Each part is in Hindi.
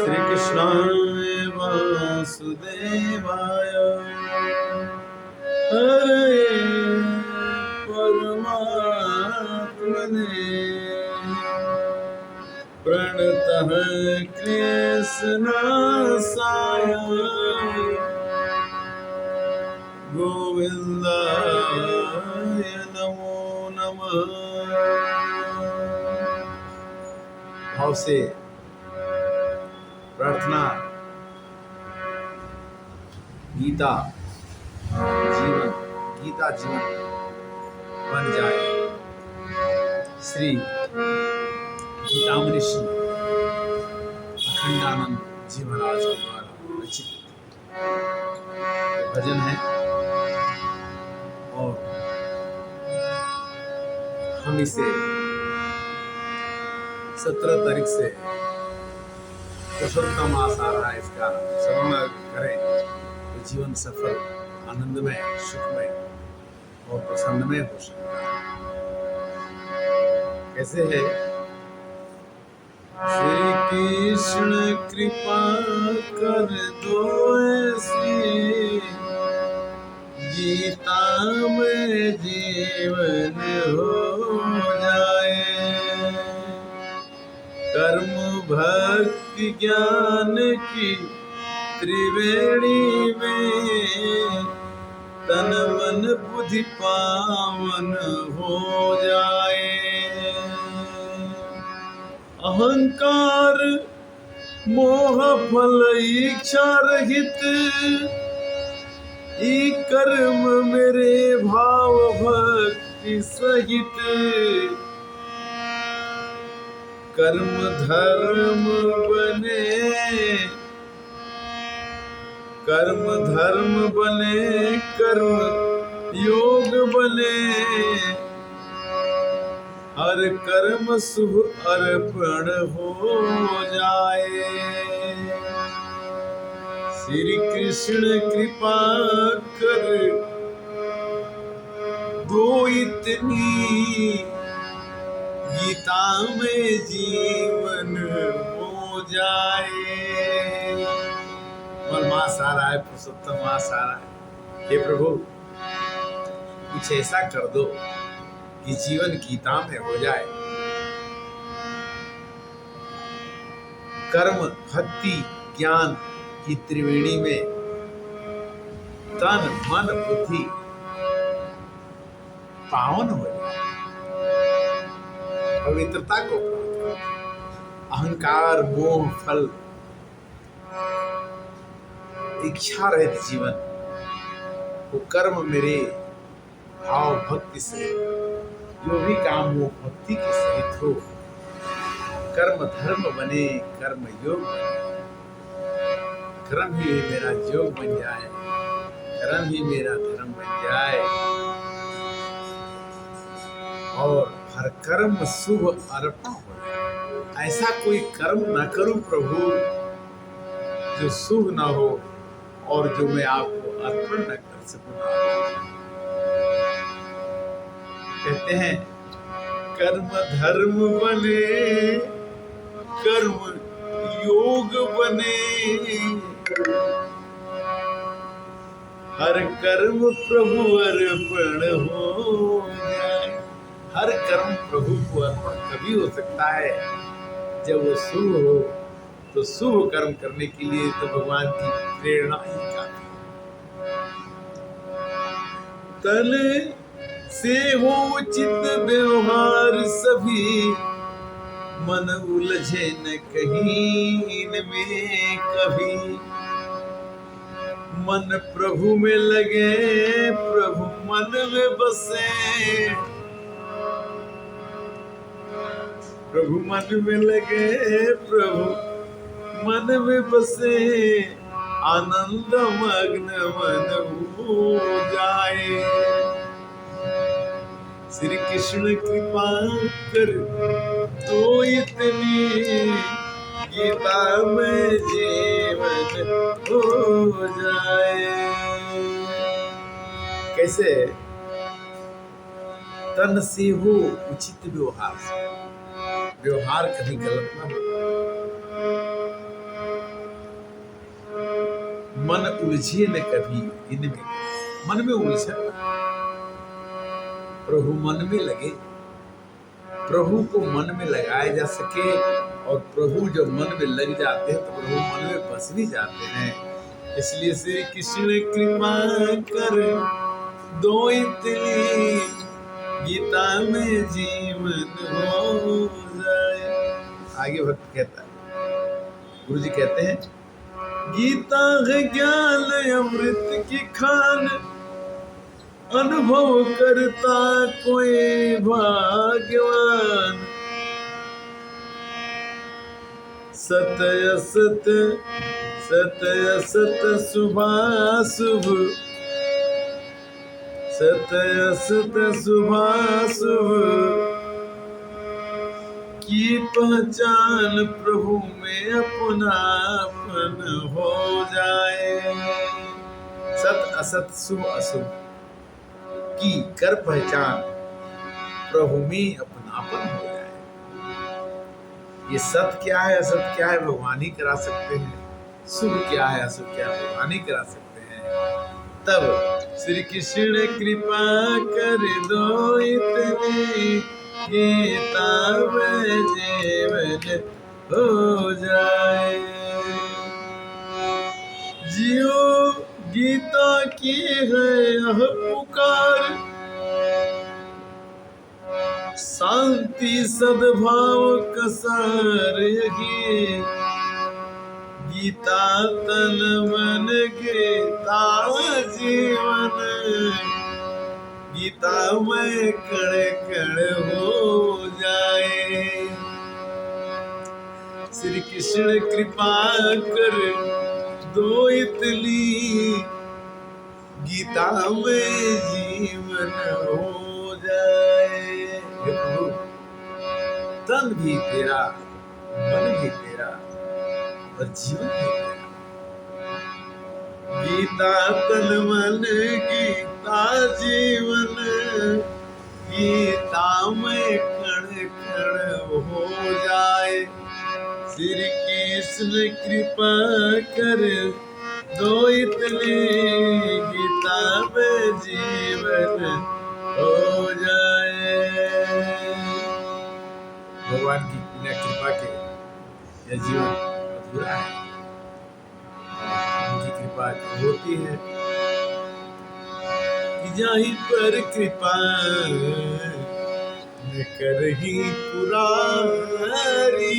श्री कृष्णाय वासुदेवाय हरे परमात्मने प्रणतः क्लेशनाशाय गोविन्दाय नमो नमः। भाव से प्रार्थना। गीता जीवन बन जाए। श्री गीतामृषि श्री अखंडानंद जी महाराज के द्वारा रचित भजन है और हम इसे 17 तारीख से पुरुषोत्तम मास आ रहा है, इसका श्रवण करें तो जीवन सफल, आनंदमय, सुखमय और प्रसन्नमय हो सकता है। कैसे है? श्री कृष्ण कृपा कर दो ऐसी गीता में जीवन हो जाए। कर्म भक्ति ज्ञान की त्रिवेणी में तन मन बुद्धि पावन हो जाए। अहंकार मोह फल इच्छा रहित ई कर्म मेरे भाव भक्ति सहित। कर्म धर्म बने कर्म योग बने। हर कर्म शुभ अर्पण हो जाए। श्री कृष्ण कृपा कर दो इतनी गीता में जीवन हो जाए। मास आ रहा है, पुरुषोत्तम मास आ रहा है। हे प्रभु, कुछ ऐसा कर दो कि जीवन गीता में हो जाए। कर्म भक्ति ज्ञान की त्रिवेणी में तन मन बुद्धि पावन हो जाए, पवित्रता को। अहंकार मोह फल इच्छा रहित जीवन वो कर्म मेरे भाव भक्ति से जो भी काम हो भक्ति के सहित हो। कर्म धर्म बने कर्म योग बने। कर्म ही मेरा योग बन जाए, कर्म ही मेरा धर्म बन जाए और हर कर्म शुभ अर्पण हो जाए। ऐसा कोई कर्म न करूं प्रभु जो शुभ न हो और जो मैं आपको अर्पण न कर सकूं। कहते हैं कर्म धर्म बने कर्म योग बने। हर कर्म प्रभु अर्पण हो जाए। हर कर्म प्रभु को अर्पण कभी हो सकता है जब वो शुभ हो। तो शुभ कर्म करने के लिए तो भगवान की प्रेरणा ही काफी। तन से हो उचित व्यवहार सभी, मन उलझे न कहीं इनमें कभी। मन प्रभु में लगे प्रभु मन में बसे। प्रभु मन में लगे प्रभु मन में बसे। आनंद मग्न मन हो जाए। श्री कृष्ण कृपा कर तो इतनी गीता में जीवन हो जाए। कैसे? तन से हो उचित व्यवहार। व्यवहार कभी गलत ना हो। मन उलझे न कभी इनमें। मन में उलझन, प्रभु मन में लगे, प्रभु को मन में लगाया जा सके। और प्रभु जब मन में लग जाते हैं तो प्रभु मन में बस भी जाते हैं। इसलिए श्री कृष्ण कृपा कर दो इतनी, गीता में जीवन हो जाए। आगे भक्त कहता है, गुरु जी कहते हैं, गीता है ज्ञान अमृत की खान, अनुभव करता कोई भाग्यवान। सत्य असत, सत्य असत शुभाशुभ, सत्य असत शुभाशुभ की पहचान प्रभु में अपनापन हो जाए। सत असत शुभ अशुभ की कर पहचान प्रभु में अपनापन हो जाए। ये सत क्या है असत क्या है भगवान ही करा सकते हैं, शुभ क्या है अशुभ क्या है भगवान ही करा सकते हैं। तब श्री कृष्ण कृपा कर दो इतनी, गीता में जीवन हो जाए। जियो गीता की है यह पुकार, शांति सद्भाव का सार यही। गीता तन मन गीता जीवन, गीता में कण कण हो जाए। श्री कृष्ण कृपा कर दो इतनी, गीता में जीवन हो जाए। हे प्रभु, तन भी तेरा, मन भी तेरा और जीवन भी तेरा। गीता तन मन गीता जीवन, गीता में कण कण हो जाए। श्री कृष्ण कृपा कर दो इतनी, गीता में जीवन हो जाए। भगवान की बिना कृपा के यह जीवन अधूरा है। उनकी कृपा होती है कि जाहि पर कृपा न करही पुरारी,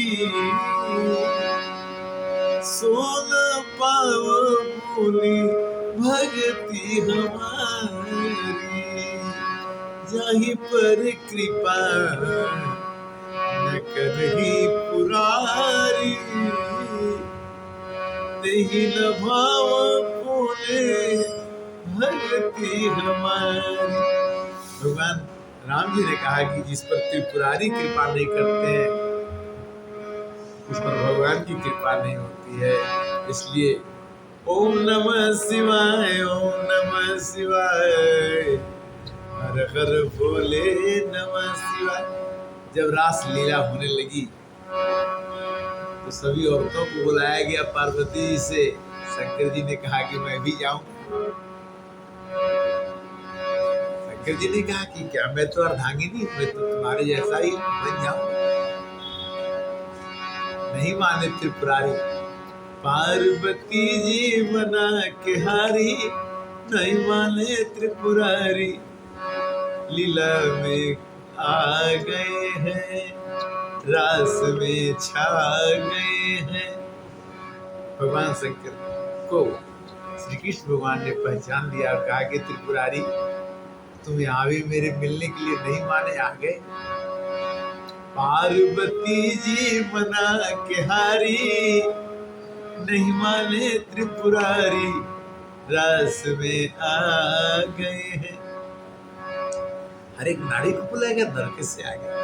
सोन पाव भूली भक्ति हमारी। जाहि पर कृपा न करही पुरारी, तेहि न भाव भूले भक्ति हमारी। भगवान राम जी ने कहा कि जिस पर त्रिपुरारी कृपा नहीं करते हैं उस पर भगवान की कृपा नहीं होती है। इसलिए ओम नमः शिवाय, ओम नमः शिवाय, हर हर भोले नमः शिवाय। जब रास लीला होने लगी तो सभी औरतों को बुलाया गया पार्वती जी से। शंकर जी ने कहा कि मैं भी जाऊं। शंकर जी ने कहा कि क्या मैं तो अर्धांगिनी, मैं तो तुम्हारे जैसा ही बन जाऊं। नहीं माने त्रिपुरारी, पार्वती जी मना के हारी, नहीं माने त्रिपुरारी। लीला में आ गए हैं, रास में छा गए हैं। भगवान शंकर को श्री कृष्ण भगवान ने पहचान लिया और कहा कि त्रिपुरारी, तुम यहाँ भी मेरे मिलने के लिए नहीं माने आ गए। पार्वती जी मना के हारी, नहीं माने त्रिपुरारी, रास में आ गए हैं। हर एक नारी को बुलाया गया, नरक से आ गया।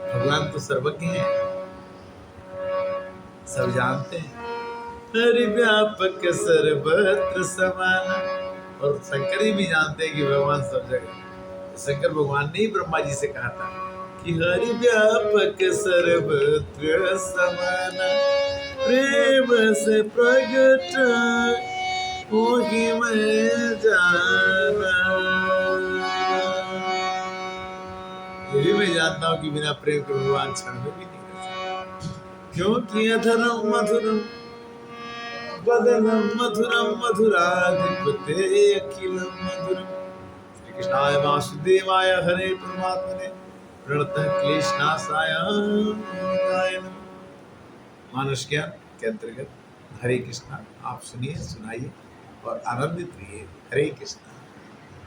भगवान तो सर्वज्ञ हैं, सब जानते हैं। हरि व्यापक सर्वत्र समान। और शंकर जी भी जानते हैं कि भगवान सब जगह। शंकर भगवान ने ही ब्रह्मा जी से कहा था कि हरि व्यापक सर्वत्र समान, प्रेम से प्रगट मोही मैं जाना। ये भी मैं जानता हूँ कि बिना प्रेम के भगवान क्षण में भी नहीं रह सकते, क्योंकि अधरम मधुरम बदनम मधुरम मधुराधिपते अखिलम मधुरम। श्री कृष्णाय वासुदेवाय हरे परमात्मने प्रणतः क्लेशनाशाय गोविंदाय नमः। मानस ज्ञान के अंतर्गत हरे कृष्णा आप सुनिए, सुनाइए और आनंदित रहिए। हरे कृष्णा।